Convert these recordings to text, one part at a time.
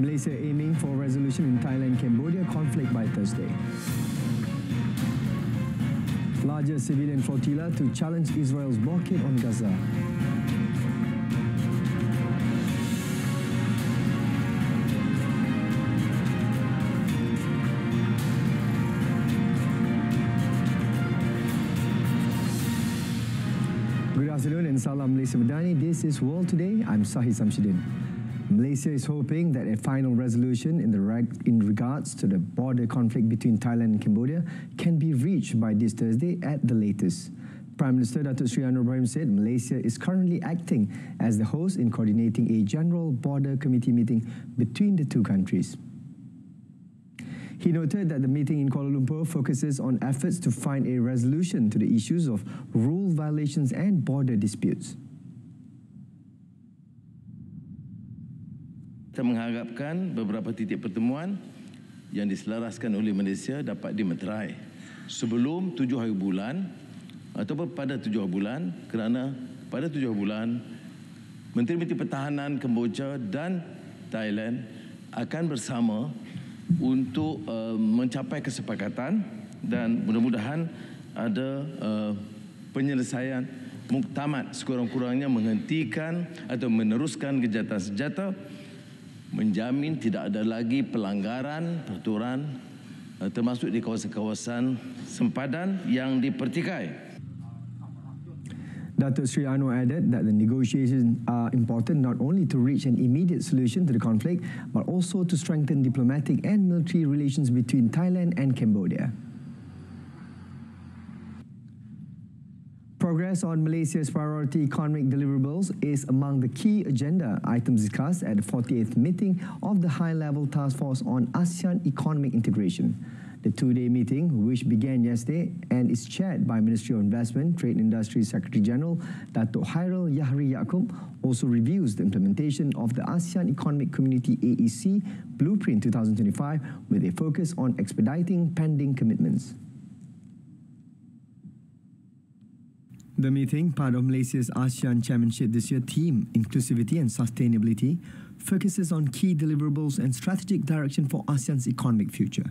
Malaysia aiming for resolution in Thailand-Cambodia conflict by Thursday. Larger civilian flotilla to challenge Israel's blockade on Gaza. Good afternoon and salam Malaysia Madani. This is World Today. I'm Sahih. Malaysia is hoping that a final resolution in regards to the border conflict between Thailand and Cambodia can be reached by this Thursday at the latest. Prime Minister Datuk Seri Anwar Ibrahim said Malaysia is currently acting as the host in coordinating a general border committee meeting between the two countries. He noted that the meeting in Kuala Lumpur focuses on efforts to find a resolution to the issues of rule violations and border disputes. Kita mengharapkan beberapa titik pertemuan yang diselaraskan oleh Malaysia dapat dimeterai sebelum 7 hari bulan ataupun pada 7 hari bulan, kerana pada 7 hari bulan Menteri-Menteri Pertahanan Kemboja dan Thailand akan bersama untuk mencapai kesepakatan dan mudah-mudahan ada penyelesaian muktamad sekurang-kurangnya menghentikan atau meneruskan gencatan senjata, menjamin tidak ada lagi pelanggaran peraturan termasuk di kawasan-kawasan sempadan yang dipertikai. Datuk Seri Anwar added that the negotiations are important not only to reach an immediate solution to the conflict, but also to strengthen diplomatic and military relations between Thailand and Cambodia. Progress on Malaysia's priority economic deliverables is among the key agenda items discussed at the 48th meeting of the High-Level Task Force on ASEAN Economic Integration. The two-day meeting, which began yesterday and is chaired by Ministry of Investment, Trade and Industry Secretary-General Datuk Hairul Yahri Yaakob, also reviews the implementation of the ASEAN Economic Community AEC Blueprint 2025 with a focus on expediting pending commitments. The meeting, part of Malaysia's ASEAN Chairmanship this year theme, Inclusivity and Sustainability, focuses on key deliverables and strategic direction for ASEAN's economic future.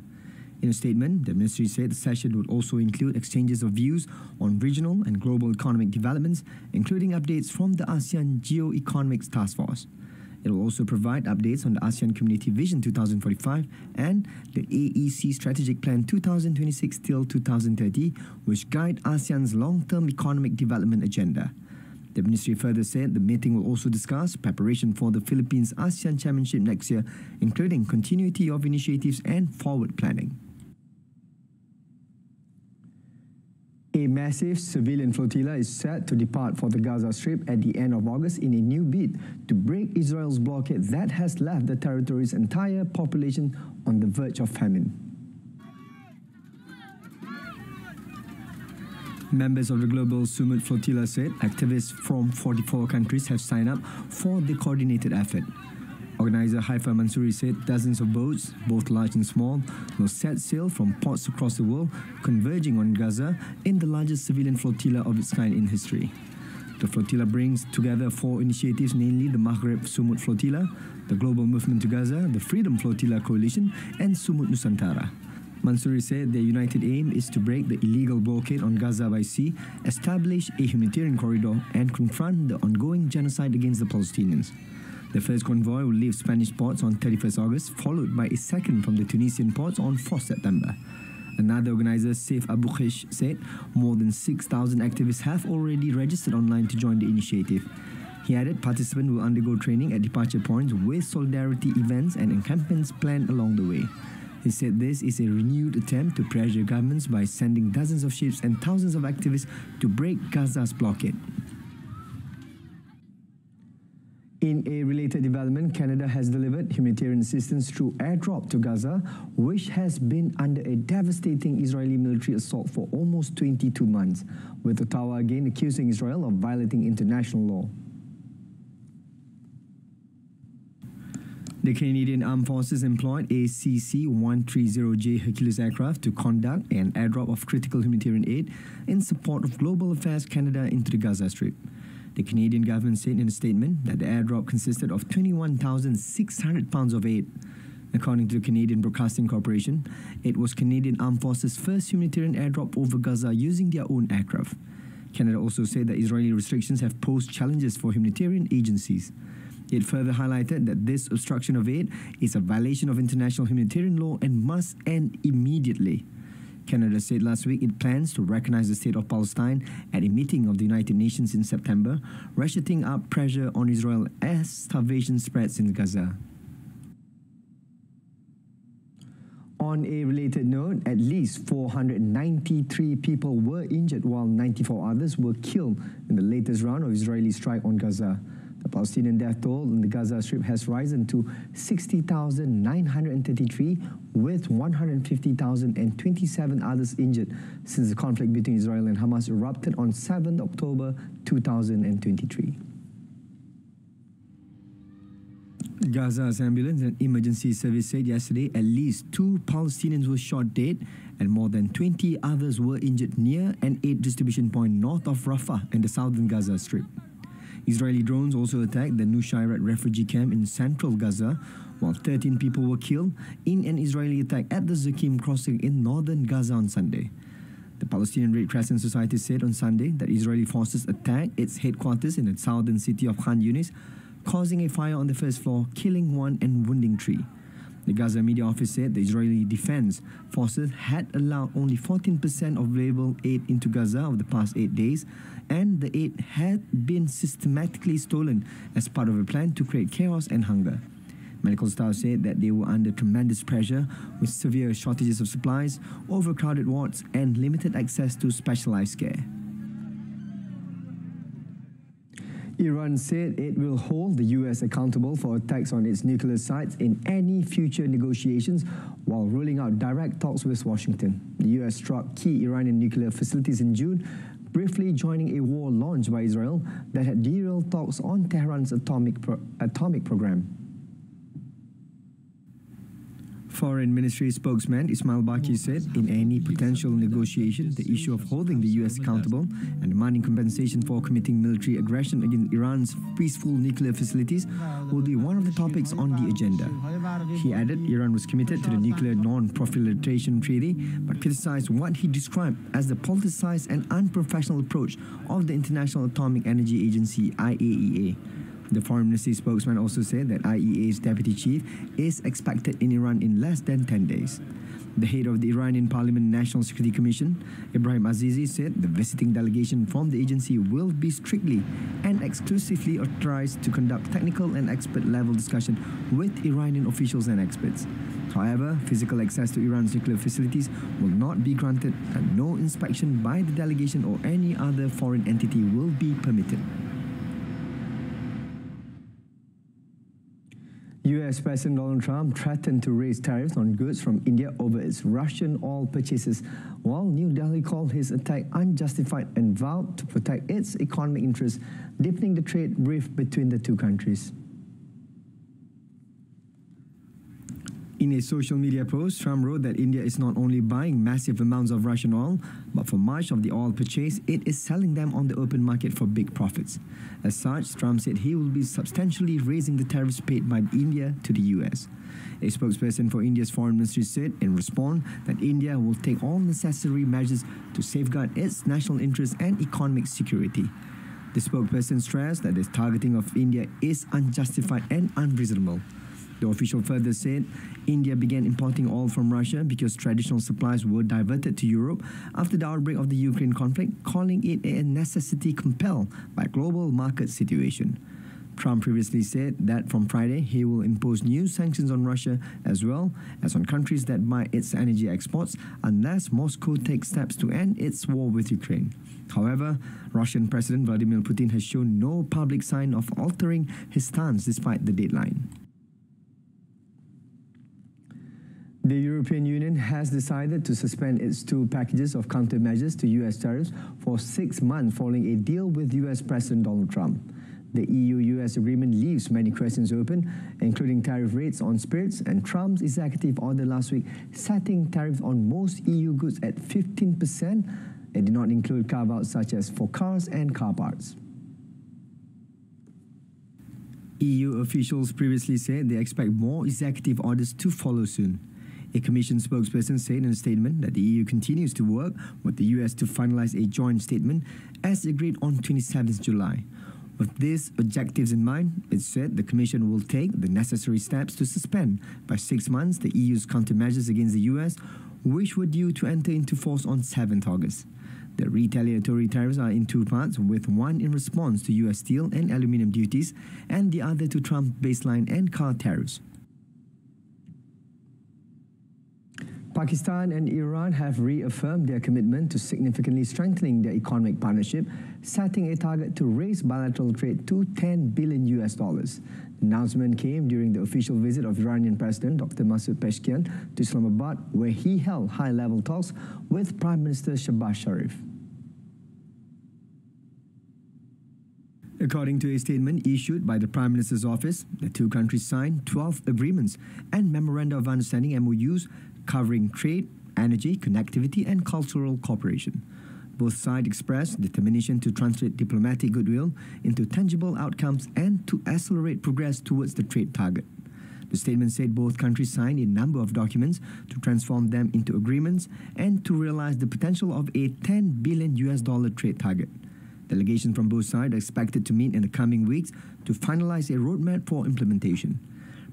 In a statement, the ministry said the session would also include exchanges of views on regional and global economic developments, including updates from the ASEAN Geo-Economics Task Force. It will also provide updates on the ASEAN Community Vision 2045 and the AEC Strategic Plan 2026 till 2030, which guide ASEAN's long-term economic development agenda. The ministry further said the meeting will also discuss preparation for the Philippines ASEAN Chairmanship next year, including continuity of initiatives and forward planning. A massive civilian flotilla is set to depart for the Gaza Strip at the end of August in a new bid to break Israel's blockade that has left the territory's entire population on the verge of famine. Members of the global Sumut flotilla said activists from 44 countries have signed up for the coordinated effort. Organizer Haifa Mansouri said dozens of boats, both large and small, will set sail from ports across the world, converging on Gaza in the largest civilian flotilla of its kind in history. The flotilla brings together 4 initiatives, namely the Maghreb Sumut Flotilla, the Global Movement to Gaza, the Freedom Flotilla Coalition, and Sumut Nusantara. Mansouri said their united aim is to break the illegal blockade on Gaza by sea, establish a humanitarian corridor, and confront the ongoing genocide against the Palestinians. The first convoy will leave Spanish ports on 31st August, followed by a second from the Tunisian ports on 4th September. Another organizer, Saif Abu Khish, said more than 6,000 activists have already registered online to join the initiative. He added participants will undergo training at departure points with solidarity events and encampments planned along the way. He said this is a renewed attempt to pressure governments by sending dozens of ships and thousands of activists to break Gaza's blockade. In a related development, Canada has delivered humanitarian assistance through airdrop to Gaza, which has been under a devastating Israeli military assault for almost 22 months, with Ottawa again accusing Israel of violating international law. The Canadian Armed Forces employed a CC-130J Hercules aircraft to conduct an airdrop of critical humanitarian aid in support of Global Affairs Canada into the Gaza Strip. The Canadian government said in a statement that the airdrop consisted of 21,600 pounds of aid. According to the Canadian Broadcasting Corporation, it was Canadian Armed Forces' first humanitarian airdrop over Gaza using their own aircraft. Canada also said that Israeli restrictions have posed challenges for humanitarian agencies. It further highlighted that this obstruction of aid is a violation of international humanitarian law and must end immediately. Canada said last week it plans to recognize the state of Palestine at a meeting of the United Nations in September, ratcheting up pressure on Israel as starvation spreads in Gaza. On a related note, at least 493 people were injured while 94 others were killed in the latest round of Israeli strike on Gaza. The Palestinian death toll in the Gaza Strip has risen to 60,933, with 150,027 others injured since the conflict between Israel and Hamas erupted on 7 October 2023. Gaza's ambulance and emergency service said yesterday at least 2 Palestinians were shot dead and more than 20 others were injured near an aid distribution point north of Rafah in the southern Gaza Strip. Israeli drones also attacked the Nusayrat refugee camp in central Gaza, while 13 people were killed in an Israeli attack at the Zakim crossing in northern Gaza on Sunday. The Palestinian Red Crescent Society said on Sunday that Israeli forces attacked its headquarters in the southern city of Khan Yunis, causing a fire on the first floor, killing 1 and wounding 3. The Gaza Media Office said the Israeli Defense Forces had allowed only 14% of available aid into Gaza over the past 8 days, and the aid had been systematically stolen as part of a plan to create chaos and hunger. Medical staff said that they were under tremendous pressure with severe shortages of supplies, overcrowded wards, and limited access to specialized care. Iran said it will hold the US accountable for attacks on its nuclear sites in any future negotiations while ruling out direct talks with Washington. The US struck key Iranian nuclear facilities in June, briefly joining a war launched by Israel that had derailed talks on Tehran's atomic program. Foreign Ministry spokesman Ismail Baqi said in any potential negotiation, the issue of holding the US accountable and demanding compensation for committing military aggression against Iran's peaceful nuclear facilities will be one of the topics on the agenda. He added Iran was committed to the Nuclear Non-Proliferation Treaty, but criticized what he described as the politicized and unprofessional approach of the International Atomic Energy Agency, IAEA. The Foreign Ministry spokesman also said that IAEA's deputy chief is expected in Iran in less than 10 days. The head of the Iranian Parliament National Security Commission, Ibrahim Azizi, said the visiting delegation from the agency will be strictly and exclusively authorized to conduct technical and expert-level discussion with Iranian officials and experts. However, physical access to Iran's nuclear facilities will not be granted, and no inspection by the delegation or any other foreign entity will be permitted. US President Donald Trump threatened to raise tariffs on goods from India over its Russian oil purchases, while New Delhi called his attack unjustified and vowed to protect its economic interests, deepening the trade rift between the two countries. In a social media post, Trump wrote that India is not only buying massive amounts of Russian oil, but for much of the oil purchase, it is selling them on the open market for big profits. As such, Trump said he will be substantially raising the tariffs paid by India to the US. A spokesperson for India's foreign ministry said in response that India will take all necessary measures to safeguard its national interests and economic security. The spokesperson stressed that the targeting of India is unjustified and unreasonable. The official further said India began importing oil from Russia because traditional supplies were diverted to Europe after the outbreak of the Ukraine conflict, calling it a necessity compelled by global market situation. Trump previously said that from Friday he will impose new sanctions on Russia as well as on countries that buy its energy exports unless Moscow takes steps to end its war with Ukraine. However, Russian President Vladimir Putin has shown no public sign of altering his stance despite the deadline. The European Union has decided to suspend its 2 packages of countermeasures to US tariffs for 6 months following a deal with US President Donald Trump. The EU-US agreement leaves many questions open, including tariff rates on spirits and Trump's executive order last week setting tariffs on most EU goods at 15%. It did not include carve-outs such as for cars and car parts. EU officials previously said they expect more executive orders to follow soon. A Commission spokesperson said in a statement that the EU continues to work with the US to finalize a joint statement as agreed on 27th July. With these objectives in mind, it said the Commission will take the necessary steps to suspend by 6 months the EU's countermeasures against the US, which were due to enter into force on 7th August. The retaliatory tariffs are in two parts, with one in response to US steel and aluminium duties and the other to Trump baseline and car tariffs. Pakistan and Iran have reaffirmed their commitment to significantly strengthening their economic partnership, setting a target to raise bilateral trade to $10 billion. The announcement came during the official visit of Iranian President Dr. Masoud Pezeshkian to Islamabad, where he held high-level talks with Prime Minister Shehbaz Sharif. According to a statement issued by the Prime Minister's office, the two countries signed 12 agreements and Memoranda of Understanding MOUs covering trade, energy, connectivity and cultural cooperation. Both sides expressed determination to translate diplomatic goodwill into tangible outcomes and to accelerate progress towards the trade target. The statement said both countries signed a number of documents to transform them into agreements and to realize the potential of a $10 billion trade target. Delegations from both sides are expected to meet in the coming weeks to finalize a roadmap for implementation.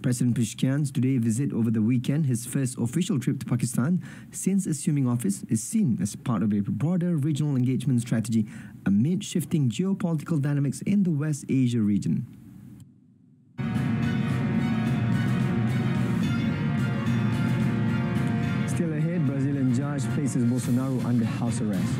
President Pezeshkian's today visit over the weekend, his first official trip to Pakistan since assuming office, is seen as part of a broader regional engagement strategy amid shifting geopolitical dynamics in the West Asia region. Still ahead, Brazilian judge places Bolsonaro under house arrest.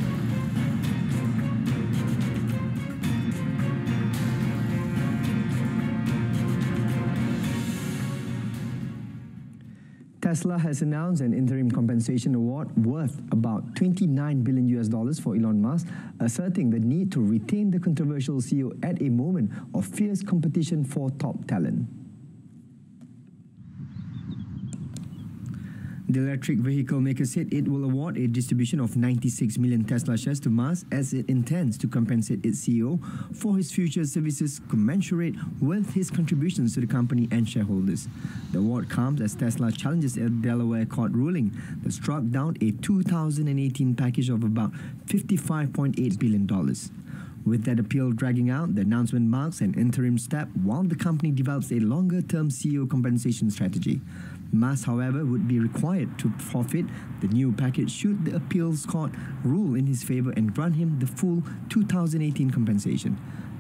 Tesla has announced an interim compensation award worth about $29 billion for Elon Musk, asserting the need to retain the controversial CEO at a moment of fierce competition for top talent. The electric vehicle maker said it will award a distribution of 96 million Tesla shares to Musk as it intends to compensate its CEO for his future services commensurate with his contributions to the company and shareholders. The award comes as Tesla challenges a Delaware court ruling that struck down a 2018 package of about $55.8 billion. With that appeal dragging out, the announcement marks an interim step while the company develops a longer-term CEO compensation strategy. Musk, however, would be required to forfeit the new package should the appeals court rule in his favor and grant him the full 2018 compensation.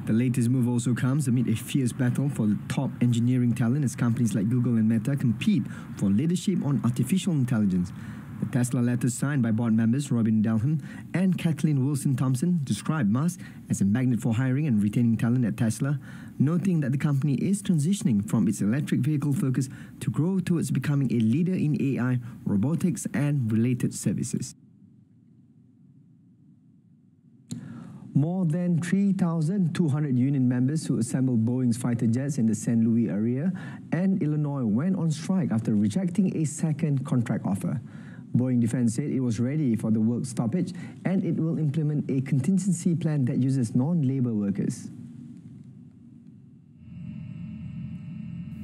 The latest move also comes amid a fierce battle for the top engineering talent as companies like Google and Meta compete for leadership on artificial intelligence. The Tesla letter signed by board members Robin Delham and Kathleen Wilson-Thompson described Musk as a magnet for hiring and retaining talent at Tesla, noting that the company is transitioning from its electric vehicle focus to grow towards becoming a leader in AI, robotics, and related services. More than 3,200 union members who assembled Boeing's fighter jets in the St. Louis area and Illinois went on strike after rejecting a second contract offer. Boeing Defense said it was ready for the work stoppage and it will implement a contingency plan that uses non-labor workers.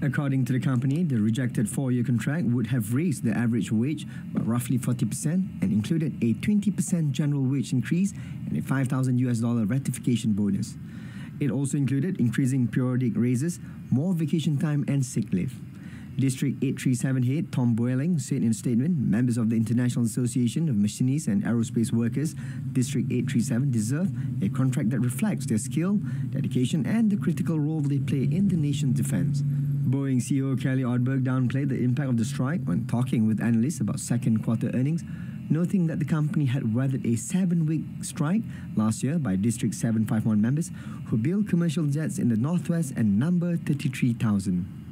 According to the company, the rejected 4-year contract would have raised the average wage by roughly 40% and included a 20% general wage increase and a $5,000 ratification bonus. It also included increasing periodic raises, more vacation time and sick leave. District 837 head Tom Boeing said in a statement, members of the International Association of Machinists and Aerospace Workers, District 837, deserve a contract that reflects their skill, dedication and the critical role they play in the nation's defense. Boeing CEO Kelly Ortberg downplayed the impact of the strike when talking with analysts about second quarter earnings, noting that the company had weathered a 7-week strike last year by District 751 members who build commercial jets in the Northwest and number 33,000.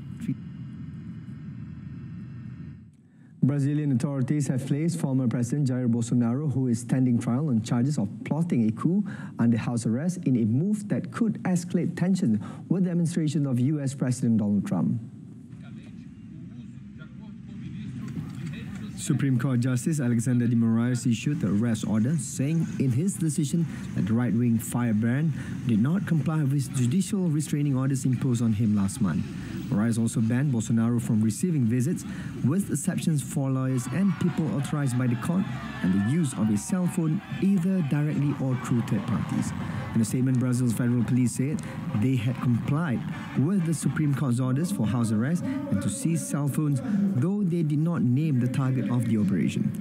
Brazilian authorities have placed former President Jair Bolsonaro, who is standing trial on charges of plotting a coup, under house arrest in a move that could escalate tensions with the administration of US President Donald Trump. Supreme Court Justice Alexander de Moraes issued the arrest order, saying in his decision that the right-wing firebrand did not comply with judicial restraining orders imposed on him last month. Moraes also banned Bolsonaro from receiving visits, with exceptions for lawyers and people authorized by the court, and the use of a cell phone either directly or through third parties. In a statement, Brazil's federal police said they had complied with the Supreme Court's orders for house arrest and to seize cell phones, though they did not name the target of the operation.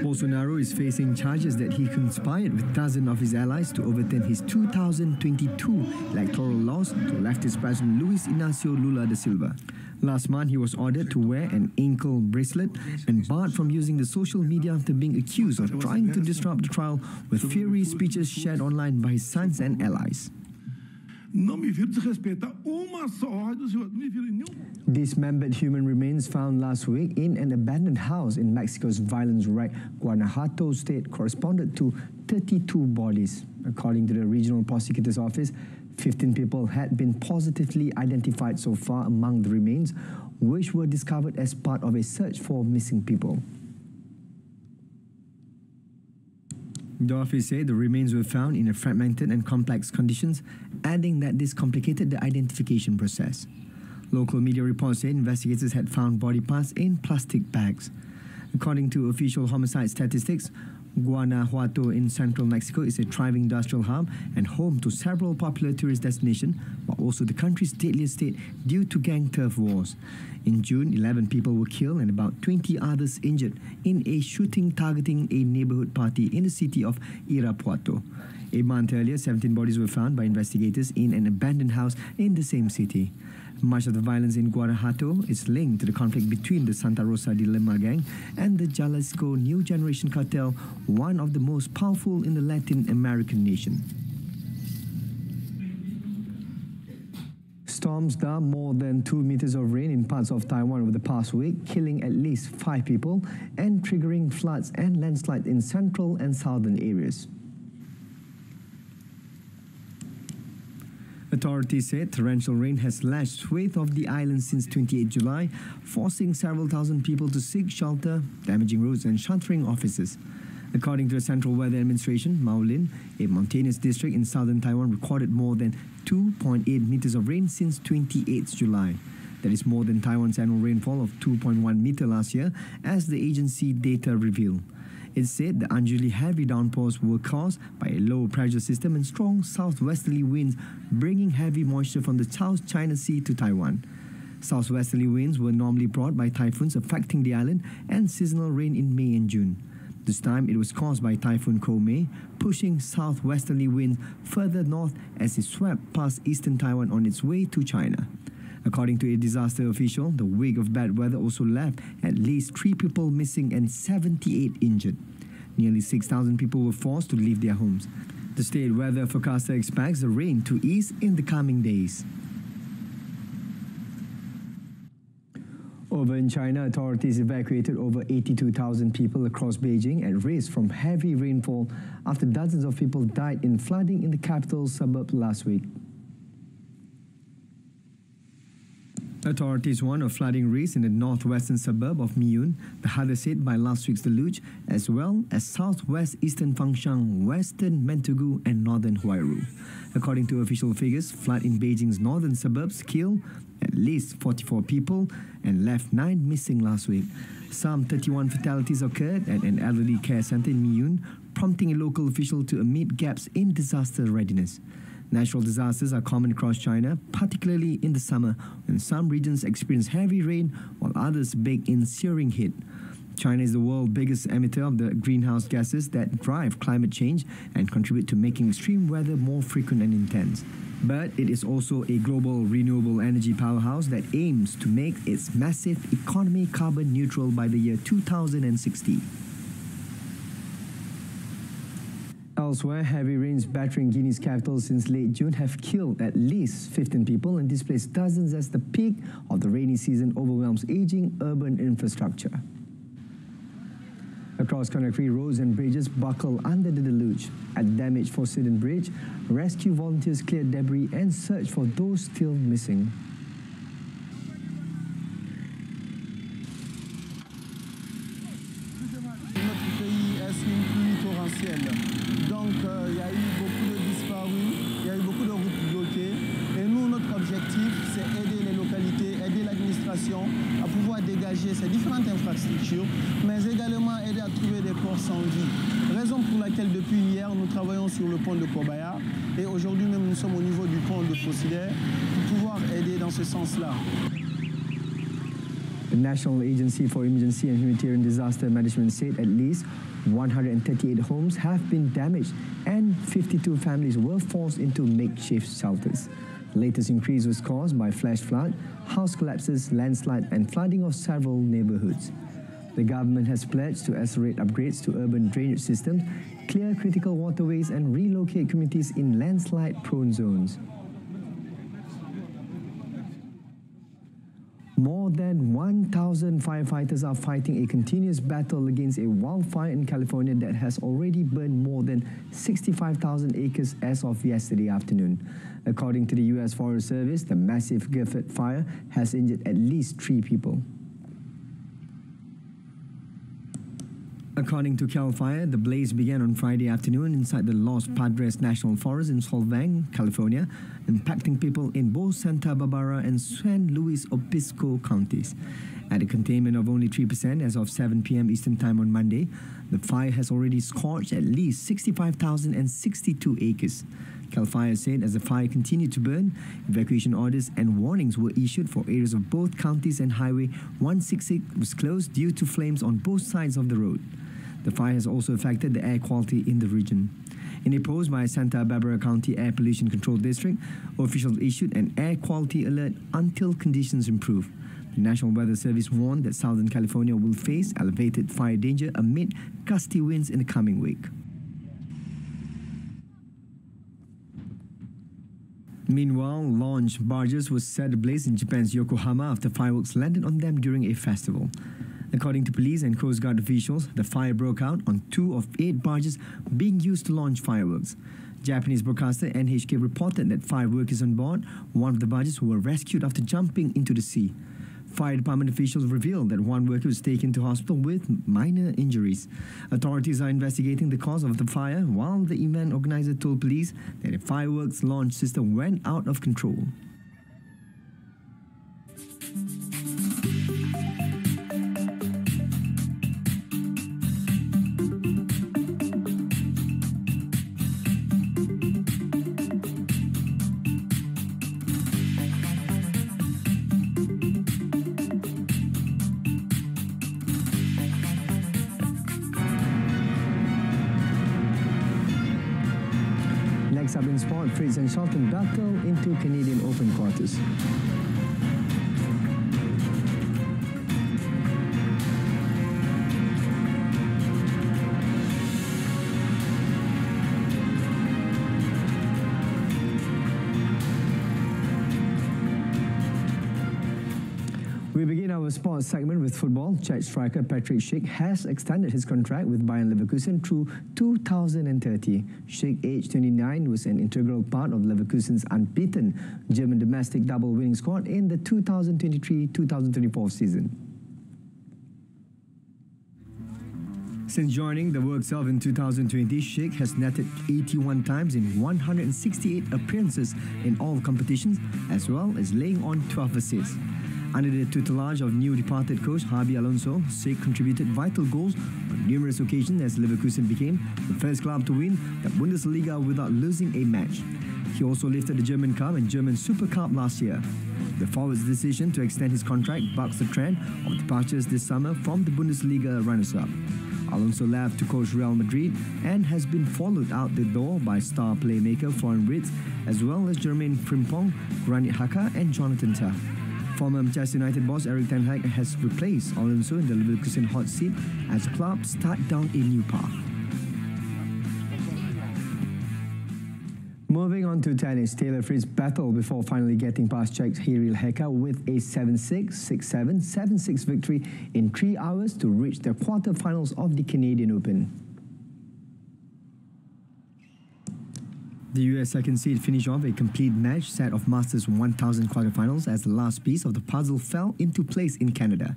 Bolsonaro is facing charges that he conspired with dozens of his allies to overturn his 2022 electoral laws to leftist President Luiz Inácio Lula da Silva. Last month, he was ordered to wear an ankle bracelet and barred from using the social media after being accused of trying to disrupt the trial with fiery speeches shared online by his sons and allies. Dismembered human remains found last week in an abandoned house in Mexico's violence-racked Guanajuato state corresponded to 32 bodies. According to the regional prosecutor's office, 15 people had been positively identified so far among the remains, which were discovered as part of a search for missing people. The office said the remains were found in a fragmented and complex conditions, adding that this complicated the identification process. Local media reports said investigators had found body parts in plastic bags. According to official homicide statistics, Guanajuato in central Mexico is a thriving industrial hub and home to several popular tourist destinations, but also the country's deadliest state due to gang turf wars. In June, 11 people were killed and about 20 others injured in a shooting targeting a neighborhood party in the city of Irapuato. A month earlier, 17 bodies were found by investigators in an abandoned house in the same city. Much of the violence in Guanajuato is linked to the conflict between the Santa Rosa de Lima gang and the Jalisco New Generation Cartel, one of the most powerful in the Latin American nation. Storms dumped more than 2 meters of rain in parts of Taiwan over the past week, killing at least 5 people and triggering floods and landslides in central and southern areas. Authorities said torrential rain has lashed swathes of the island since 28 July, forcing several thousand people to seek shelter, damaging roads and shuttering offices. According to the Central Weather Administration, Maolin, a mountainous district in southern Taiwan, recorded more than 2.8 meters of rain since 28 July. That is more than Taiwan's annual rainfall of 2.1 meter last year, as the agency data revealed. It said the unusually heavy downpours were caused by a low pressure system and strong southwesterly winds, bringing heavy moisture from the South China Sea to Taiwan. Southwesterly winds were normally brought by typhoons affecting the island and seasonal rain in May and June. This time it was caused by Typhoon Koumei, pushing southwesterly winds further north as it swept past eastern Taiwan on its way to China. According to a disaster official, the week of bad weather also left at least 3 people missing and 78 injured. Nearly 6,000 people were forced to leave their homes. The state weather forecaster expects the rain to ease in the coming days. Over in China, authorities evacuated over 82,000 people across Beijing at risk from heavy rainfall after dozens of people died in flooding in the capital's suburb last week. Authorities warn of flooding risks in the northwestern suburb of Miyun, the hardest hit by last week's deluge, as well as southwest eastern Fangshan, western Mentugu and northern Huairu. According to official figures, flood in Beijing's northern suburbs killed at least 44 people and left 9 missing last week. Some 31 fatalities occurred at an elderly care center in Miyun, prompting a local official to admit gaps in disaster readiness. Natural disasters are common across China, particularly in the summer, when some regions experience heavy rain while others bake in searing heat. China is the world's biggest emitter of the greenhouse gases that drive climate change and contribute to making extreme weather more frequent and intense. But it is also a global renewable energy powerhouse that aims to make its massive economy carbon neutral by the year 2060. Elsewhere, heavy rains battering Guinea's capital since late June have killed at least 15 people and displaced dozens as the peak of the rainy season overwhelms aging urban infrastructure. Across Conakry, roads and bridges buckle under the deluge. At damaged Fossiden Bridge, rescue volunteers cleared debris and searched for those still missing. protéger ces différentes infrastructures, mais également aider à trouver des corps sans vie. Raison pour laquelle depuis hier, nous travaillons sur le pont de Kobaya et aujourd'hui même nous sommes au niveau du pont de Fossidère pour pouvoir aider dans ce sens-là. The National Agency for Emergency and Humanitarian Disaster Management said at least 138 homes have been damaged and 52 families were forced into makeshift shelters. The latest increase was caused by flash flood, house collapses, landslide and flooding of several neighborhoods. The government has pledged to accelerate upgrades to urban drainage systems, clear critical waterways and relocate communities in landslide-prone zones. More than 1,000 firefighters are fighting a continuous battle against a wildfire in California that has already burned more than 65,000 acres as of yesterday afternoon. According to the U.S. Forest Service, the massive Gifford fire has injured at least 3 people. According to CAL FIRE, the blaze began on Friday afternoon inside the Los Padres National Forest in Solvang, California, impacting people in both Santa Barbara and San Luis Obispo counties. At a containment of only 3% as of 7 p.m. Eastern Time on Monday, the fire has already scorched at least 65,062 acres. CAL FIRE said as the fire continued to burn, evacuation orders and warnings were issued for areas of both counties and Highway 166 was closed due to flames on both sides of the road. The fire has also affected the air quality in the region. In a post by Santa Barbara County Air Pollution Control District, officials issued an air quality alert until conditions improve. The National Weather Service warned that Southern California will face elevated fire danger amid gusty winds in the coming week. Meanwhile, launch barges were set ablaze in Japan's Yokohama after fireworks landed on them during a festival. According to police and Coast Guard officials, the fire broke out on 2 of 8 barges being used to launch fireworks. Japanese broadcaster NHK reported that 5 workers on board one of the barges were rescued after jumping into the sea. Fire department officials revealed that 1 worker was taken to hospital with minor injuries. Authorities are investigating the cause of the fire, while the event organizer told police that a fireworks launch system went out of control. Next up in sport, Fritz and Shelton battle into Canadian Open quarters. We begin our sports segment with football. Czech striker Patrick Schick has extended his contract with Bayern Leverkusen through 2030. Schick, aged 29, was an integral part of Leverkusen's unbeaten German domestic double winning squad in the 2023-2024 season. Since joining the works of in 2020, Schick has netted 81 times in 168 appearances in all competitions, as well as laying on 12 assists. Under the tutelage of new departed coach Xabi Alonso, Schick contributed vital goals on numerous occasions as Leverkusen became the first club to win the Bundesliga without losing a match. He also lifted the German Cup and German Super Cup last year. The forward's decision to extend his contract bucks the trend of departures this summer from the Bundesliga runners-up. Alonso left to coach Real Madrid and has been followed out the door by star playmaker Florian Wirtz, as well as Jermaine Frimpong, Granit Xhaka and Jonathan Tah. Former Manchester United boss Erik ten Hag has replaced Alonso in the Leverkusen hot seat as the club start down a new path. Moving on to tennis, Taylor Fritz battled before finally getting past Czech's Hyril Heka with a 7-6, 6-7, 7-6 victory in 3 hours to reach the quarterfinals of the Canadian Open. The US second seed finished off a complete match set of Masters 1000 quarterfinals as the last piece of the puzzle fell into place in Canada.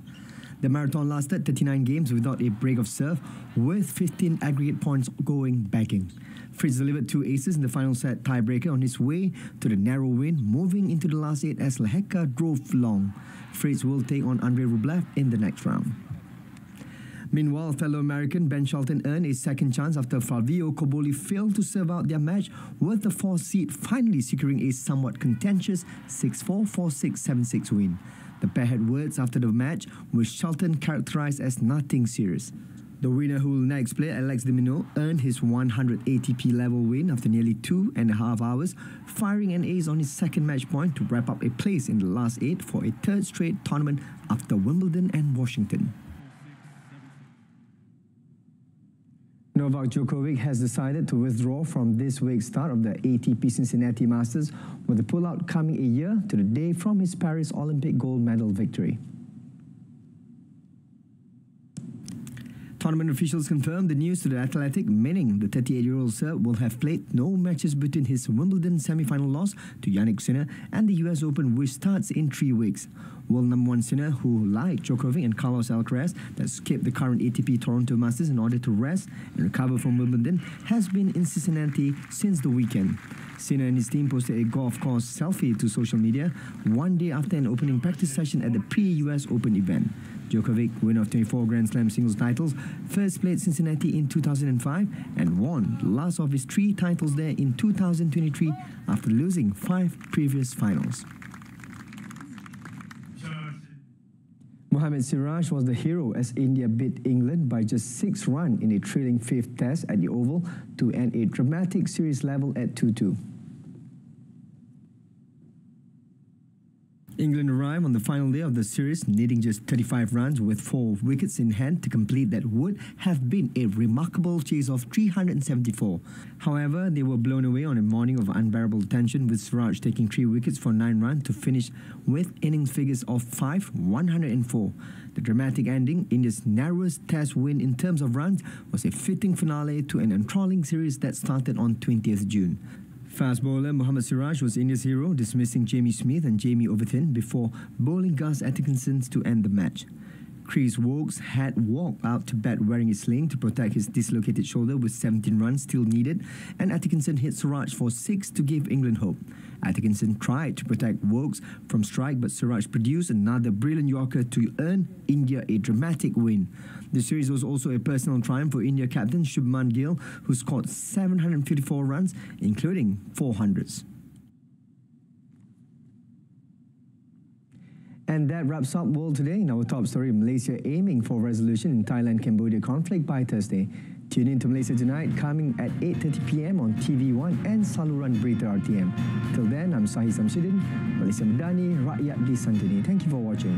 The marathon lasted 39 games without a break of serve, with 15 aggregate points going begging. Fritz delivered 2 aces in the final set tiebreaker on his way to the narrow win, moving into the last 8 as Lehecka drove long. Fritz will take on Andrei Rublev in the next round. Meanwhile, fellow American Ben Shelton earned a second chance after Flavio Cobolli failed to serve out their match, with the 4th seed finally securing a somewhat contentious 6-4, 4-6, 7-6 win. The pair had words after the match, which Shelton characterized as nothing serious. The winner, who will next play Alex de Minaur, earned his 100 ATP level win after nearly 2.5 hours, firing an ace on his second match point to wrap up a place in the last 8 for a 3rd straight tournament after Wimbledon and Washington. Novak Djokovic has decided to withdraw from this week's start of the ATP Cincinnati Masters, with the pullout coming a year to the day from his Paris Olympic gold medal victory. Tournament officials confirmed the news to The Athletic, meaning the 38-year-old Serb will have played no matches between his Wimbledon semi-final loss to Jannik Sinner and the US Open, which starts in 3 weeks. World number 1 Sinner, who, like Djokovic and Carlos Alcaraz, that skipped the current ATP Toronto Masters in order to rest and recover from Wimbledon, has been in Cincinnati since the weekend. Sinner and his team posted a golf course selfie to social media 1 day after an opening practice session at the pre-US Open event. Djokovic, winner of 24 Grand Slam singles titles, first played Cincinnati in 2005 and won the last of his 3 titles there in 2023 after losing 5 previous finals. Mohammad Siraj was the hero as India beat England by just 6 runs in a thrilling 5th test at the Oval to end a dramatic series level at 2-2. England arrived on the final day of the series, needing just 35 runs with 4 wickets in hand to complete that would have been a remarkable chase of 374. However, they were blown away on a morning of unbearable tension, with Siraj taking 3 wickets for 9 runs to finish with innings figures of 5, 104. The dramatic ending, India's narrowest test win in terms of runs, was a fitting finale to an enthralling series that started on 20th June. Fast bowler Mohammad Siraj was India's hero, dismissing Jamie Smith and Jamie Overton before bowling Gus Atkinson to end the match. Chris Wokes had walked out to bat wearing a sling to protect his dislocated shoulder with 17 runs still needed, and Atkinson hit Siraj for 6 to give England hope. Atkinson tried to protect Wokes from strike, but Siraj produced another brilliant Yorker to earn India a dramatic win. The series was also a personal triumph for India captain Shubman Gill, who scored 754 runs, including 400s. And that wraps up World Today. In our top story, Malaysia aiming for resolution in Thailand-Cambodia conflict by Thursday. Tune in to Malaysia Tonight, coming at 8:30 p.m. on TV1 and saluran Berita RTM. Till then, I'm Sahih Samsudin, Malaysia Madani, Rakyat Disantuni. Thank you for watching.